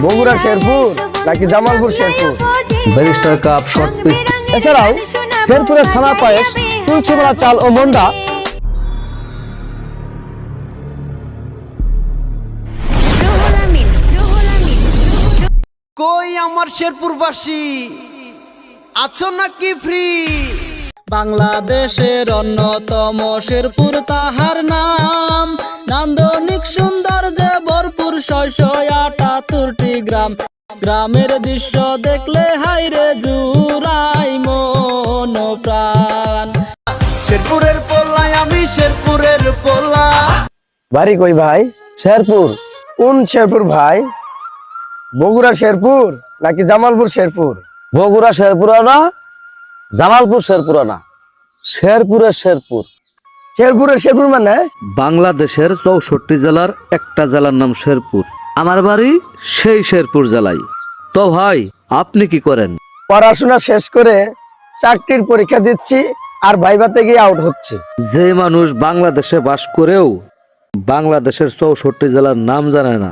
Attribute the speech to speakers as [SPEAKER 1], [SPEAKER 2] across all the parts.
[SPEAKER 1] বগুড়া শেরপুর নাকি Jamalpur Sherpur?
[SPEAKER 2] Barrister cup short piece.
[SPEAKER 1] এছাড়াও শেরপুরের ছানা পায়েস, তুলসীমালা চাল ও মন্ডা।
[SPEAKER 3] কই আমার শেরপুরবাসী আছো নাকি ফ্রি?
[SPEAKER 4] বাংলাদেশের অন্যতম শেরপুর তাহার নাম, নান্দনিক সৌন্দর্যে ভরপুর ৬৭৮টি গ্রাম। গ্রামের দৃশ্য দেখলে হাইরে জুড়াই মন প্রাণ।
[SPEAKER 3] শেরপুরের পোলায় আমি শেরপুরের পোলা।
[SPEAKER 1] বাড়ি কই ভাই? শেরপুর। কোন শেরপুর ভাই? বগুড়া শেরপুর নাকি জামালপুর শেরপুর?
[SPEAKER 2] বগুড়া শেরপুর না, জামালপুর শেরপুর না, শেরপুরের শেরপুর।
[SPEAKER 1] শেরপুরের শেরপুর মানে?
[SPEAKER 2] বাংলাদেশের ৬৪ জেলার একটা জেলার নাম শেরপুর। আমার বাড়ি সেই শেরপুর জেলায়। তো ভাই, আপনি কি করেন?
[SPEAKER 1] পড়াশোনা শেষ করে চাকরির পরীক্ষা দিচ্ছি আর ভাইভাতে গিয়ে আউট হচ্ছে।
[SPEAKER 2] যে মানুষ বাংলাদেশে বাস করেও বাংলাদেশের ৬৪ জেলার নাম জানে না,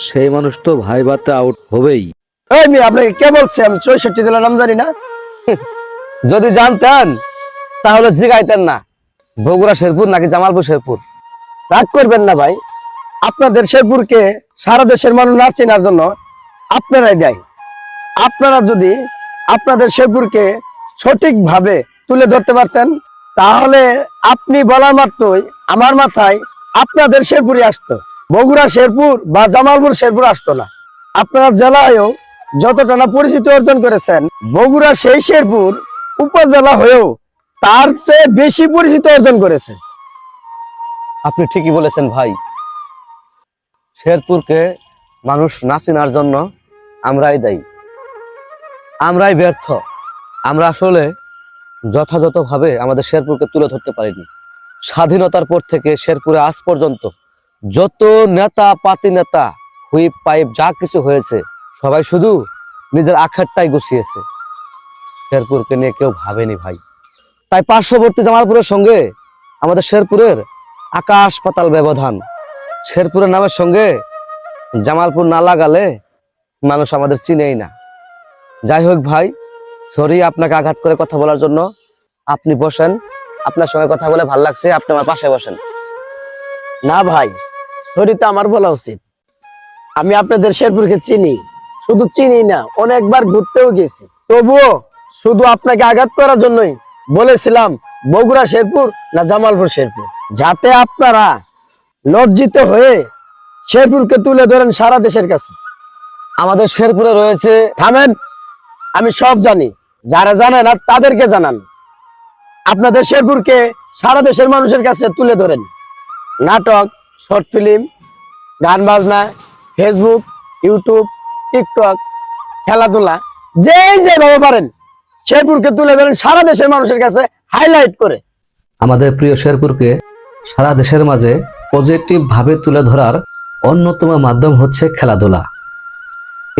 [SPEAKER 2] সেই মানুষ তো ভাইভাতে আউট হবেই।
[SPEAKER 1] এই মেয়ে, আপনাকে কে বলছে আমি ৬৪ জেলার নাম জানি না?
[SPEAKER 2] যদি জানতেন তাহলে জিগাইতেন না বগুড়া শেরপুর নাকি জামালপুর শেরপুর।
[SPEAKER 1] রাগ করবেন না ভাই, আপনাদের শেরপুরকে সারা দেশের মানুষ না চেনার জন্য আপনারাই দায়ী। আপনারা যদি আপনাদের শেরপুরকে সঠিকভাবে তুলে ধরতে পারতেন, তাহলে আপনি বলা মাত্রই আমার মাথায় আপনাদের শেরপুরই আসতো, বগুড়া শেরপুর বা জামালপুর শেরপুর আসতো না। আপনারা জেলায়ও যতটা না পরিচিতি অর্জন করেছেন, বগুড়া সেই শেরপুর উপজেলা হয়েও তার চেয়ে বেশি পরিচিতি অর্জন করেছে।
[SPEAKER 2] আপনি ঠিকই বলেছেন ভাই। শেরপুরকে মানুষ না চেনার জন্য আমরাই দায়ী, আমরাই ব্যর্থ। আমরা আসলে যথাযথভাবে আমাদের শেরপুরকে তুলে ধরতে পারিনি। স্বাধীনতার পর থেকে শেরপুরে আজ পর্যন্ত যত নেতা পাতি নেতা, হুইপ পাইপ যা কিছু হয়েছে, সবাই শুধু নিজের আখেরটাই গুছিয়েছে, শেরপুরকে নিয়ে কেউ ভাবেনি ভাই। তাই পার্শ্ববর্তী জামালপুরের সঙ্গে আমাদের শেরপুরের আকাশ পাতাল ব্যবধান। শেরপুরের নামের সঙ্গে জামালপুর না লাগালে মানুষ আমাদের চিনেই না। যাই হোক ভাই, সরি আপনাকে আঘাত করে কথা বলার জন্য। আপনি বসেন, আপনার সঙ্গে কথা বলে ভালো লাগছে, আপনি আমার পাশে বসেন।
[SPEAKER 1] না ভাই, সরি তো আমার বলা উচিত। আমি আপনাদের শেরপুরকে চিনি, শুধু চিনি না, অনেকবার ঘুরতেও গেছি। তবুও শুধু আপনাকে আঘাত করার জন্যই বলেছিলাম বগুড়া শেরপুর না জামালপুর শেরপুর, যাতে আপনারা লজ্জিত হয়ে শেরপুরকে তুলে ধরেন সারা দেশের কাছে।
[SPEAKER 2] আমাদের শেরপুরে রয়েছে।
[SPEAKER 1] থামেন, আমি সব জানি, যারা জানে না তাদেরকে জানান। আপনাদের শেরপুরকে সারা দেশের মানুষের কাছে তুলে ধরেন। নাটক, শর্ট ফিল্ম, গান বাজনা, ফেসবুক, ইউটিউব, টিকটক, খেলাধুলা, যেভাবে পারেন শেরপুরকে তুলে ধরেন সারা দেশের মানুষের কাছে হাইলাইট করে।
[SPEAKER 2] আমাদের প্রিয় শেরপুরকে সারা দেশের মাঝে পজিটিভ ভাবে তুলে ধরার অন্যতম মাধ্যম হচ্ছে খেলাধুলা।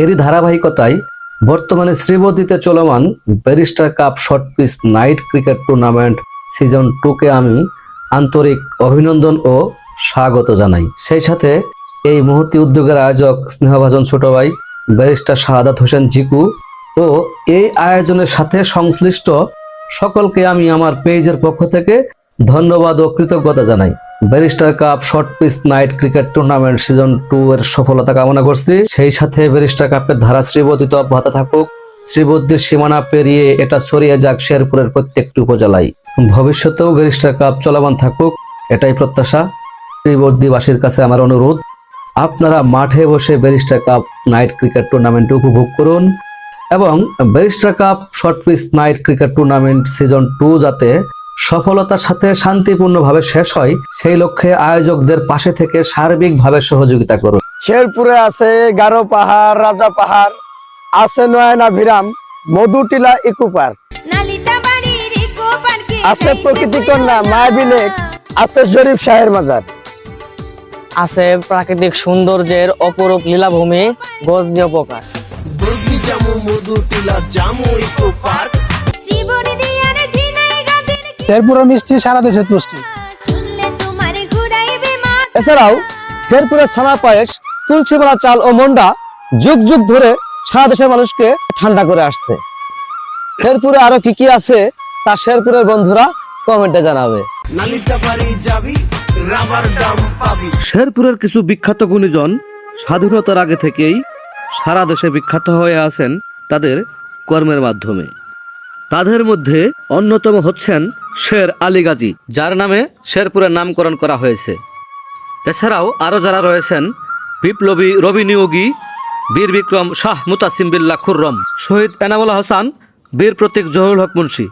[SPEAKER 2] এরই ধারাবাহিকতায় বর্তমানে শ্রীবতীতে চলমান barrister cup short pitch night cricket tournament season 2-কে আমি আন্তরিক অভিনন্দন ও স্বাগত জানাই। সেই সাথে এই মহতী উদ্যোগের আয়োজক স্নেহভাজন ছোট ভাই ব্যারিস্টার শাহাদাত হোসেন জিকু ও এই আয়োজনের সাথে সংশ্লিষ্ট সকলকে আমি আমার পেজের পক্ষ থেকে ধন্যবাদ ও কৃতজ্ঞতা জানাই। Barrister cup short pitch night cricket tournament season 2 এর সফলতা কামনা করছি। সেই সাথে ব্যারিস্টার কাপের ধারা শ্রীবতীতে অব্যাহত থাকুক, শ্রীবতীর সীমানা পেরিয়ে এটা ছড়িয়ে যাক শেরপুরের প্রত্যেকটি উপজেলায়। ভবিষ্যতেও ব্যারিস্টার কাপ চলমান থাকুক, এটাই প্রত্যাশা। শ্রীবতীবাসীর কাছে আমার অনুরোধ, আপনারা মাঠে বসে barrister cup night cricket tournament উপভোগ করুন এবং barrister cup short pitch night cricket tournament season 2 যাতে সফলতার সাথে শান্তিপূর্ণভাবে শেষ হয়, সেই লক্ষ্যে আয়োজকদের পাশে থেকে সার্বিকভাবে সহযোগিতা করুন।
[SPEAKER 1] শেরপুরে আছে গারো পাহাড়, রাজা পাহাড়, আছে নয়নাভিরাম, মধুটিলা ইকো পার্ক, আছে প্রকৃতি কন্যা মায়াবী লেক, আছে শরীফ শাহের মাজার,
[SPEAKER 4] আছে প্রাকৃতিক সৌন্দর্যের অপরূপ লীলাভূমি গজনি উপকার।
[SPEAKER 1] শেরপুরের মিষ্টি সারা দেশে তুষ্টি। এছাড়াও শেরপুরের ছানা পায়েস, তুলসীমালা চাল ও মন্ডা যুগ যুগ ধরে সারা দেশের মানুষকে ঠান্ডা করে আসছে। শেরপুরে আরো কি কি আছে তা শেরপুরের বন্ধুরা কমেন্টে জানাবে।
[SPEAKER 3] নালিতে পারি যাবি রাবার ডাম পাবি।
[SPEAKER 2] শেরপুরের কিছু বিখ্যাত গুণীজন স্বাধীনতার আগে থেকেই সারা দেশে বিখ্যাত হয়ে আছেন তাদের কর্মের মাধ্যমে। তাদের মধ্যে অন্যতম হচ্ছেন শের আলী গাজী, যার নামে শেরপুরের নামকরণ করা হয়েছে। এছাড়াও আরও যারা রয়েছেন বিপ্লবী রবি নিয়োগী, বীর বিক্রম শাহ মুতাসিম বিল্লাহ খুররম, শহীদ এনামুল হাসান, বীর প্রতীক জহুরুল হক মুন্সি,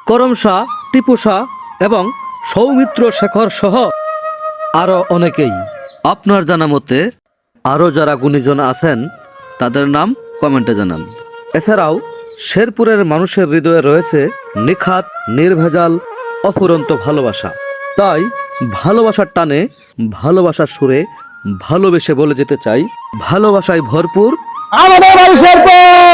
[SPEAKER 2] করম শাহ, টিপু শাহ এবং সৌমিত্র শেখর সহ আরও অনেকেই। আপনার জানা মতে আরও যারা গুণীজন আছেন তাদের নাম কমেন্টে জানান। এছাড়াও শেরপুরের মানুষের হৃদয়ে রয়েছে নিখাত, নির্ভেজাল, অফুরন্ত ভালোবাসা। তাই ভালোবাসার টানে, ভালোবাসার সুরে ভালোবেসে বলে যেতে চাই, ভালোবাসায় ভরপুর
[SPEAKER 1] আমাদের বাড়ি শেরপুর।